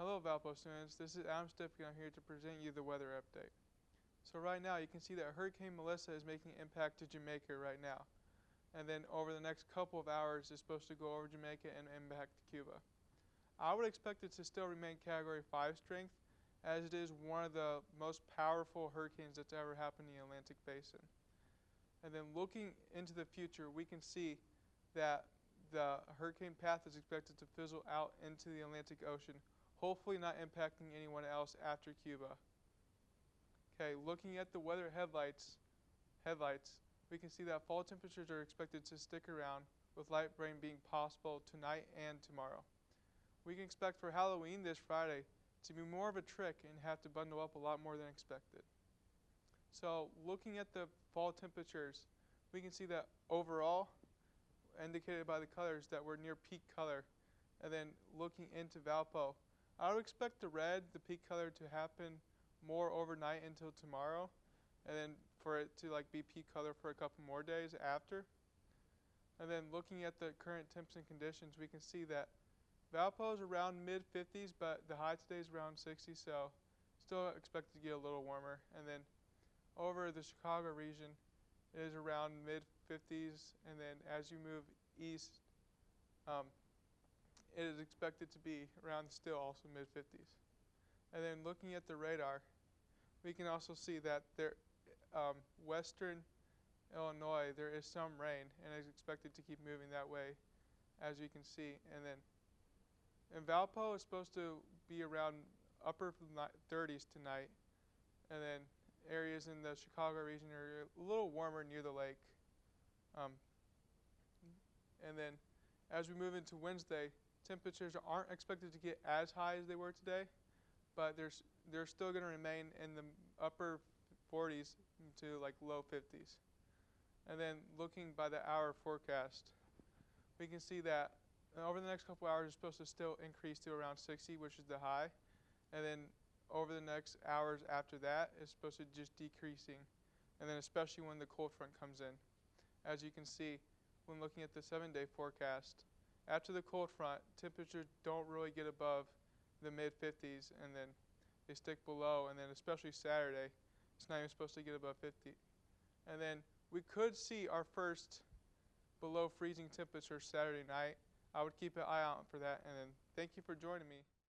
Hello Valpo students, this is Stippich and I'm here to present you the weather update. So right now you can see that Hurricane Melissa is making an impact to Jamaica right now. And then over the next couple of hours it's supposed to go over Jamaica and impact Cuba. I would expect it to still remain Category 5 strength, as it is one of the most powerful hurricanes that's ever happened in the Atlantic Basin. And then looking into the future, we can see that the hurricane path is expected to fizzle out into the Atlantic Ocean, hopefully not impacting anyone else after Cuba. Okay, looking at the weather headlights, we can see that fall temperatures are expected to stick around, with light rain being possible tonight and tomorrow. We can expect for Halloween this Friday to be more of a trick and have to bundle up a lot more than expected. So looking at the fall temperatures, we can see that overall, indicated by the colors, that we're near peak color. And then looking into Valpo, I would expect the peak color, to happen more overnight until tomorrow, and then for it to be peak color for a couple more days after. And then looking at the current temps and conditions, we can see that Valpo is around mid 50s, but the high today is around 60, so still expected to get a little warmer. And then over the Chicago region, it is around mid 50s, and then as you move east, it is expected to be around still also mid 50s. And then looking at the radar, we can also see that there, western Illinois, there is some rain, and is expected to keep moving that way, as you can see. And then in Valpo, it's supposed to be around upper 30s tonight, and then areas in the Chicago region are a little warmer near the lake. And then as we move into Wednesday, temperatures aren't expected to get as high as they were today, but they're still going to remain in the upper 40s to low 50s. And then looking by the hour forecast, we can see that over the next couple hours it's supposed to still increase to around 60, which is the high. And then over the next hours after that, it's supposed to just decreasing. And then especially when the cold front comes in. As you can see, when looking at the 7-day forecast, after the cold front, temperatures don't really get above the mid 50s, and then they stick below, and then especially Saturday, it's not even supposed to get above 50. And then we could see our first below freezing temperature Saturday night. I would keep an eye out for that, and then thank you for joining me.